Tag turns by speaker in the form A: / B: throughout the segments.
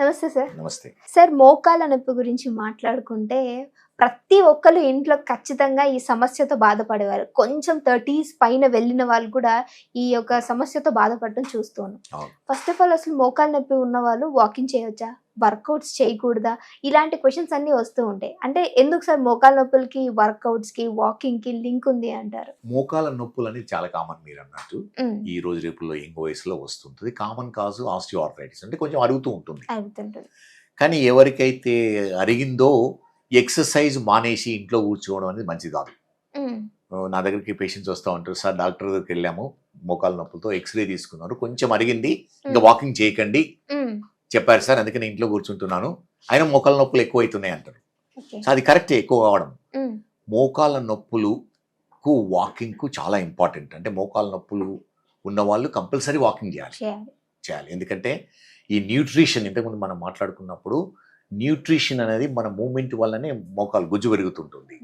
A: నమస్తే సార్.
B: నమస్తే.
A: సార్, మోకాళ్ళ నొప్పి గురించి మాట్లాడుకుంటే ప్రతి ఒక్కరు ఇంట్లో ఖచ్చితంగా ఈ సమస్యతో బాధపడేవారు. కొంచెం 30s పైన వెళ్ళిన వాళ్ళు కూడా ఈ యొక్క సమస్యతో బాధపడటం చూస్తున్నాం. ఫస్ట్ ఆఫ్ ఆల్ అసలు మోకాళ్ళ నొప్పి ఉన్న వాళ్ళు వాకింగ్ చేయొచ్చా, వర్కౌట్స్ చేయకూడదా, ఇలాంటి క్వశ్చన్స్ అన్ని వస్తూ ఉంటాయి. అంటే ఎందుకు సార్ మోకాళ్ళ నొప్పులకి వర్కౌట్స్ కి వాకింగ్ కి లింక్ ఉంది అంటారు?
B: మోకాళ్ళ నొప్పులు అనేది చాలా కామన్, మీరు అన్నట్టు ఈ రోజు రేపుల్లో యంగ్ వయసులో వస్తుంటుంది. కామన్ కాజ్ ఆస్టియోఆర్థరైటిస్, అంటే కొంచెం అరుగుతూ ఉంటుంది. కానీ ఎవరికైతే అరిగిందో ఎక్సర్సైజ్ మానేసి ఇంట్లో కూర్చోవడం అనేది మంచిది కాదు. నా దగ్గరికి పేషెంట్స్ వస్తూ ఉంటారు, సార్ డాక్టర్ దగ్గరికి వెళ్ళాము మోకాళ్ళ నొప్పులతో, ఎక్స్రే తీసుకున్నారు, కొంచెం అరిగింది, ఇంకా వాకింగ్ చేయకండి చెప్పారు సార్, అందుకే నేను ఇంట్లో కూర్చుంటున్నాను, అయినా మోకాళ్ళ నొప్పులు ఎక్కువ అవుతున్నాయి అంటారు. సో అది కరెక్టే, ఎక్కువ కావడం. మోకాళ్ళ నొప్పులకు వాకింగ్ కు చాలా ఇంపార్టెంట్. అంటే మోకాళ్ళ నొప్పులు ఉన్న వాళ్ళు కంపల్సరీ వాకింగ్ చేయాలి. ఎందుకంటే ఈ న్యూట్రిషన్, ఇంతకుముందు మనం మాట్లాడుకున్నప్పుడు, న్యూట్రిషన్ అనేది మన మూమెంట్ వల్లనే మోకాలు గుజ్జు పెరుగుతుంటుంది.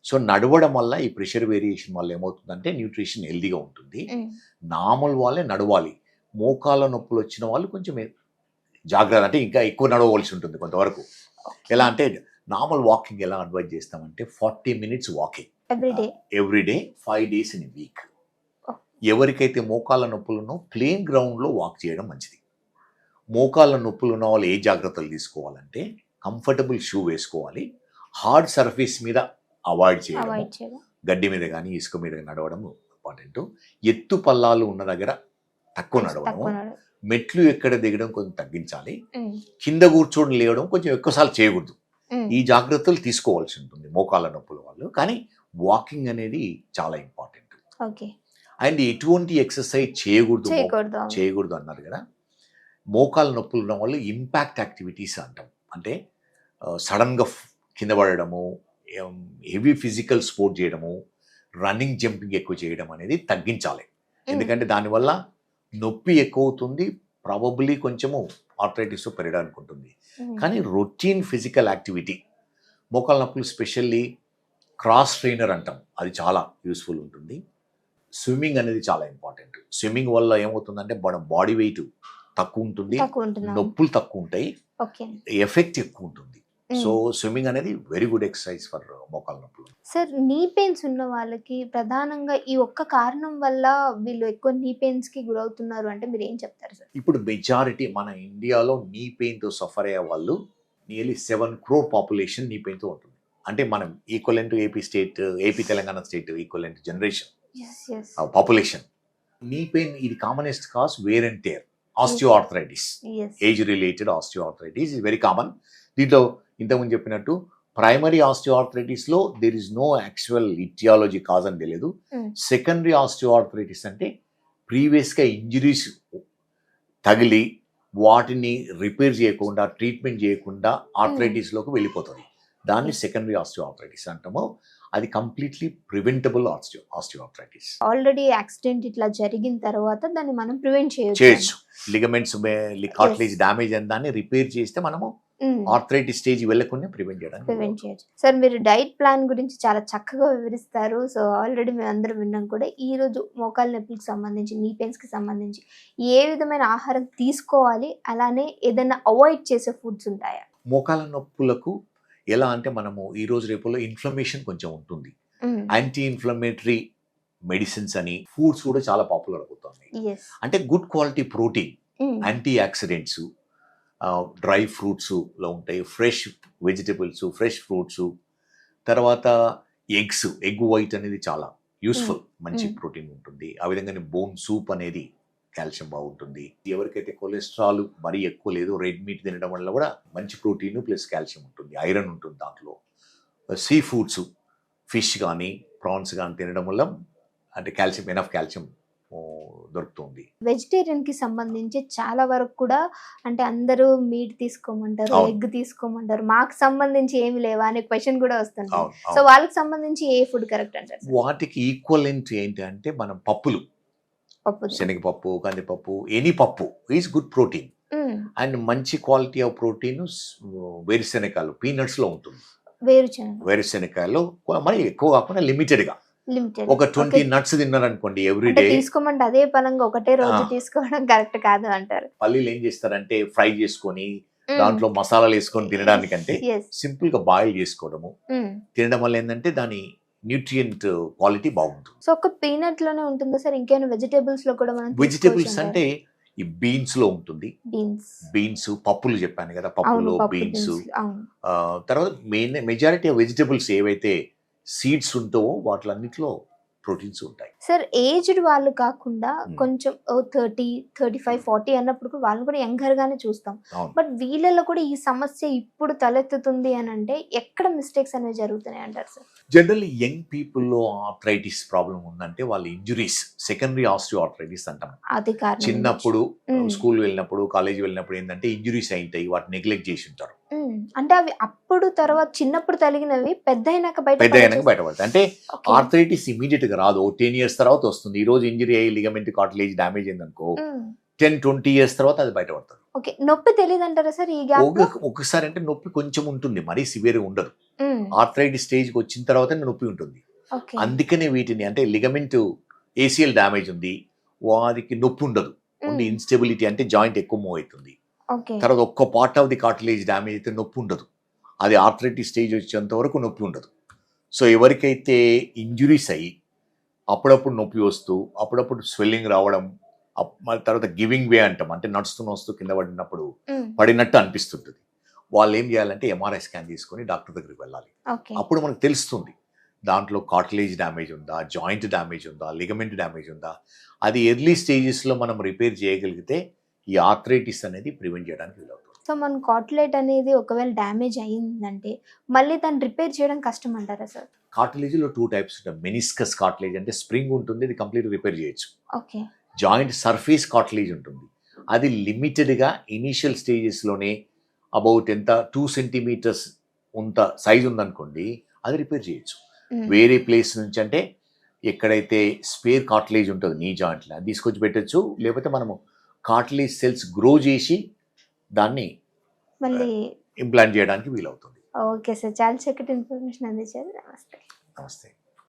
B: సో నడవడం వల్ల ఈ ప్రెషర్ వేరియేషన్ వల్ల ఏమవుతుందంటే న్యూట్రిషన్ హెల్దీగా ఉంటుంది. నార్మల్ వాళ్ళే నడవాలి. మోకాళ్ళ నొప్పులు వచ్చిన వాళ్ళు కొంచెం జాగ్రత్త, అంటే ఇంకా ఎక్కువ నడవవలసి ఉంటుంది కొంతవరకు. ఎలా అంటే నార్మల్ వాకింగ్ ఎలా అడ్వైజ్ చేస్తామంటే 40 minutes walking everyday 5 days in a week. ఎవరికైతే మోకాళ్ళ నొప్పులున్నో ప్లేన్ గ్రౌండ్లో వాక్ చేయడం మంచిది. మోకాళ్ళ నొప్పులు ఉన్న వాళ్ళు ఏ జాగ్రత్తలు తీసుకోవాలంటే కంఫర్టబుల్ షూ వేసుకోవాలి, హార్డ్ సర్ఫేస్ మీద అవాయిడ్ చేయడం, గడ్డి మీద కానీ ఇసుక మీద నడవడం ఇంపార్టెంట్. ఎత్తు పల్లాలు ఉన్న దగ్గర తక్కువ నడవడం, మెట్లు ఎక్కడ దిగడం కొంచెం తగ్గించాలి, కింద కూర్చొని లేవడం కొంచెం ఎక్కువసార్లు చేయకూడదు. ఈ జాగ్రత్తలు తీసుకోవాల్సి ఉంటుంది మోకాళ్ళ నొప్పుల వాళ్ళు. కానీ వాకింగ్ అనేది చాలా ఇంపార్టెంట్. అండ్ ఎటువంటి ఎక్సర్సైజ్ చేయకూడదు అన్నారు కదా. మోకాళ్ళ నొప్పులు ఉన్న వాళ్ళు ఇంపాక్ట్ యాక్టివిటీస్ అంటాం. అంటే సడన్గా కింద పడడము, హెవీ ఫిజికల్ స్పోర్ట్ చేయడము, రన్నింగ్ జంపింగ్ ఎక్కువ చేయడం అనేది తగ్గించాలి. ఎందుకంటే దానివల్ల నొప్పి ఎక్కువ అవుతుంది, ప్రాబబ్లీ కొంచెము ఆర్థరైటిస్ పెరగడానికి ఉంటుంది. కానీ రొటీన్ ఫిజికల్ యాక్టివిటీ, మోకాళ్ళ నొప్పులు స్పెషల్లీ క్రాస్ ట్రైనర్ అంటాం, అది చాలా యూస్ఫుల్ ఉంటుంది. స్విమ్మింగ్ అనేది చాలా ఇంపార్టెంట్. స్విమ్మింగ్ వల్ల ఏమవుతుందంటే మన బాడీ వెయిట్ తక్కువ ఉంటుంది, నొప్పులు తక్కువ ఉంటాయి, ఎఫెక్ట్ ఎక్కువ ఉంటుంది. సో స్విమ్మింగ్ అనేది వెరీ గుడ్ ఎక్సర్సైజ్ ఫర్ మోకాళ్ళ నొప్పులు.
A: సార్, నీ పెయిన్స్ ఉన్న వాళ్ళకి ప్రధానంగా ఈ ఒక్క కారణం వల్ల వీళ్ళు ఎక్కువ నీ పెయిన్స్ కి గురవుతున్నారు అంటే మీరు ఏం చెప్తారు సార్?
B: ఇప్పుడు మెజారిటీ మన ఇండియాలో నీ పెయిన్ తో సఫర్ అయ్యే వాళ్ళు nearly 7 crore population knee pain తో ఉంటుంది. అంటే మనం equivalent AP Telangana state equivalent generation population. Knee pain ఇది commonest cause wear and tear, osteoarthritis, age related osteoarthritis is very common. దీంట్లో ఇంతకుముందు చెప్పినట్టు ప్రైమరీ ఆస్టియోఆర్థరైటిస్ లో there is no actual etiology cause అని తెలియదు. సెకండరీ ఆస్టియోఆర్థరైటిస్ అంటే ప్రీవియస్ గా injuries తగిలి వాటిని రిపేర్ చేయకుండా, ట్రీట్మెంట్ చేయకుండా ఆర్థరైటిస్ లోకి వెళ్ళిపోతుంది. దాన్ని సెకండరీ ఆస్టియోఆర్థరైటిస్ అంటాము. అది completely preventable osteoarthritis.
A: Already accident ఇట్లా జరిగిన తర్వాత దాన్ని మనం ప్రివెంట్
B: చేయొచ్చు. లిగమెంట్స్ కార్టిలేజ్ డ్యామేజ్ అయిన దాన్ని రిపేర్ చేస్తే మనము ఆర్థరైటిస్ స్టేజ్ వెళ్ళకుండా ప్రివెంట్ చేయొచ్చు.
A: సార్, మీరు డైట్ ప్లాన్ గురించి చాలా చక్కగా వివరిస్తారు. సో ఆల్రెడీ మేము అందరం విన్నాం కూడా. ఈ రోజు మోకాళ్ళ నొప్పులకు సంబంధించి, నీ పెయిన్స్ కి సంబంధించి ఏ విధమైన ఆహారం తీసుకోవాలి, అలానే ఏదైనా అవాయిడ్ చేసే ఫుడ్స్ ఉంటాయా?
B: మోకాళ్ళ నొప్పులకు ఎలా అంటే మనము ఈ రోజు రేపులో ఇన్ఫ్లమేషన్ కొంచెం ఉంటుంది. యాంటీ ఇన్ఫ్లమేటరీ మెడిసిన్స్ అని ఫుడ్స్ కూడా చాలా పాపులర్ అవుతుంది. అంటే good quality protein, antioxidants, dry fruits లో ఉంటాయి, ఫ్రెష్ వెజిటబుల్స్, ఫ్రెష్ ఫ్రూట్స్, తర్వాత ఎగ్ వైట్ అనేది చాలా యూస్ఫుల్, మంచి ప్రోటీన్ ఉంటుంది. ఆ విధంగానే బోన్ సూప్ అనేది కాల్షియం బాగుంటుంది. ఎవరికైతే కొలెస్ట్రాల్ మరీ ఎక్కువ లేదు, రెడ్ మీట్ తినడం వల్ల కూడా మంచి ప్రోటీన్ ప్లస్ కాల్షియం ఉంటుంది, ఐరన్ ఉంటుంది దాంట్లో. సీ ఫుడ్స్, ఫిష్ కానీ ప్రాన్స్ కానీ తినడం వల్ల అంటే కాల్షియం, ఎనఫ్ కాల్షియం దొరుకుతుంది.
A: వెజిటేరియన్ కి సంబంధించి చాలా వరకు కూడా అంటే అందరూ మీట్ తీసుకోమంటారు, ఎగ్ తీసుకోమంటారు, మాకు సంబంధించి ఏమి లేవా అనే క్వశ్చన్ కూడా వస్తుంది. సో వాళ్ళకి సంబంధించి ఏ ఫుడ్ కరెక్ట్ అంటారు?
B: వాటికి ఈక్వలెంట్ ఏంటి అంటే మనం పప్పులు, శనగపప్పు, కందిపప్పు, ఎనీ పప్పు ఈజ్ గుడ్ ప్రోటీన్. అండ్ మంచి క్వాలిటీ ఆఫ్ ప్రోటీన్ వేరుశెనగకాయలు, పీనట్స్ లో ఉంటుంది. వేరుశెనగకాయలు మరి ఎక్కువ కాకుండా లిమిటెడ్ గా ఒక 20 nuts తిన్నారనుకోండి ఎవ్రీడే,
A: తీసుకోమంటే అదే పనంగా ఒకటే రోజు తీసుకోవడం కరెక్ట్ కాదు అంటారు.
B: పల్లీలు ఏం చేస్తారంటే ఫ్రై చేసుకొని దాంట్లో మసాలాలు వేసుకొని తినడానికంటే
A: ఎస్
B: సింపుల్ గా బాయిల్ చేసుకోవడము తినడం వల్ల ఏంటంటే దాని న్యూట్రియంట్ క్వాలిటీ బాగుంటుంది.
A: సో ఒక పీనట్ లోనే ఉంటుందా సార్, ఇంకేమైనా వెజిటేబుల్స్ లో కూడా మనం
B: వెజిటేబుల్స్ అంటే ఈ బీన్స్ లో ఉంటుంది, బీన్స్ పప్పులు చెప్పాను కదా, పప్పులో బీన్స్, తర్వాత మెజారిటీ ఆఫ్ వెజిటేబుల్స్ ఏవైతే సీడ్స్ ఉంటావో వాటిలన్నిటిలో ప్రోటీన్స్ ఉంటాయి.
A: సార్ ఏజ్డ్ వాళ్ళు కాకుండా కొంచెం 30, 35, 40 అన్నప్పుడు కూడా వాళ్ళని కూడా యంగర్ గానే చూస్తాం. బట్ వీళ్ళలో కూడా ఈ సమస్య ఇప్పుడు తలెత్తుతుంది అని అంటే ఎక్కడ మిస్టేక్స్ అనేవి జరుగుతున్నాయి అంటారు సార్?
B: జనరల్లీ యంగ్ పీపుల్ లో ఆర్థరైటిస్ ప్రాబ్లం ఉందంటే వాళ్ళ ఇంజురీస్, సెకండరీ ఆస్టియో ఆర్థరైటిస్ అంటాం.
A: అది
B: చిన్నప్పుడు స్కూల్ వెళ్ళినప్పుడు కాలేజ్ వెళ్ళినప్పుడు ఏంటంటే ఇంజురీస్ అయింటాయి, వాటిని నెగ్లెక్ట్ చేసి ఉంటారు.
A: అంటే అవి అప్పుడు తర్వాత చిన్నప్పుడు తగిలినవి పెద్ద అయినాక
B: బయటపడతాయి. అంటే ఆర్థరైటిస్ ఇమీడియట్ గా రాదు, 10 years తర్వాత వస్తుంది. ఈ రోజు ఇంజరీ అయ్యి లిగమెంట్ కార్టిలేజ్ డ్యామేజ్ అయిందనుకో 10-20 years తర్వాత అది బయటపడుతుంది.
A: నొప్పి తెలియదు అంటారా సార్? ఈ గ్యాప్
B: ఒకసారి అంటే నొప్పి కొంచెం ఉంటుంది, మరీ సివియర్ ఉండదు. ఆర్థరైటిస్ స్టేజ్ కి వచ్చిన తర్వాత నొప్పి ఉంటుంది. అందుకనే వీటిని అంటే లిగమెంట్ ఏసిఎల్ డ్యామేజ్ ఉంది, వారికి నొప్పి ఉండదు, ఓన్లీ ఇన్స్టెబిలిటీ అంటే జాయింట్ ఎక్కువ మూవ్ అవుతుంది. తర్వాత ఒక్క part of the cartilage damage అయితే నొప్పి ఉండదు, అది ఆర్థరైటిస్ స్టేజ్ వచ్చేంత వరకు నొప్పి ఉండదు. సో ఎవరికైతే ఇంజురీస్ అయ్యి అప్పుడప్పుడు నొప్పి వస్తూ అప్పుడప్పుడు స్వెల్లింగ్ రావడం, తర్వాత గివింగ్ వే అంటాం, అంటే నడుస్తూ కింద పడినప్పుడు పడినట్టు అనిపిస్తుంటుంది, వాళ్ళు ఏం చేయాలంటే ఎంఆర్ఐ స్కాన్ తీసుకొని డాక్టర్ దగ్గరికి వెళ్ళాలి. అప్పుడు మనకు తెలుస్తుంది దాంట్లో కార్టిలేజ్ డ్యామేజ్ ఉందా, జాయింట్ డ్యామేజ్ ఉందా, లిగమెంట్ డ్యామేజ్ ఉందా. అది ఎర్లీ స్టేజెస్లో మనం రిపేర్ చేయగలిగితే ఈ ఆర్థరైటిస్ అనేది ప్రివెంట్ చేయడానికి వీలవుతుంది.
A: సో మన కార్టిలేజ్ అనేది ఒకవేళ డ్యామేజ్ అయ్యిందంటే మళ్ళీ దాన్ని రిపేర్ చేయడం కష్టం అంటారా సార్?
B: కార్టిలేజ్లో 2 types ఉంటాయి. మెనిస్కస్ కార్టిలేజ్ అంటే స్ప్రింగ్ ఉంటుంది, అది కంప్లీట్ రిపేర్ చేయొచ్చు. జాయింట్ సర్ఫేస్ కార్టిలేజ్ ఉంటుంది, అది లిమిటెడ్గా ఇనీషియల్ స్టేజెస్లోనే అబౌట్ 2 centimeters ఉంత సైజ్ ఉందనుకోండి, అది రిపేర్ చేయొచ్చు. వేరే ప్లేస్ నుంచి అంటే ఎక్కడైతే స్పేర్ కార్టిలేజ్ ఉంటుందో నీ జాయింట్లో అది తీసుకొచ్చి పెట్టచ్చు, లేకపోతే మనము కార్టిలేజ్ సెల్స్ గ్రో చేసి దాన్ని
A: మళ్ళీ
B: ఇంప్లాంట్ చేయడానికి వీలవుతుంది.
A: ఓకే సార్, చాలా చక్కటి ఇన్ఫర్మేషన్ అందించారు. నమస్తే.
B: నమస్తే.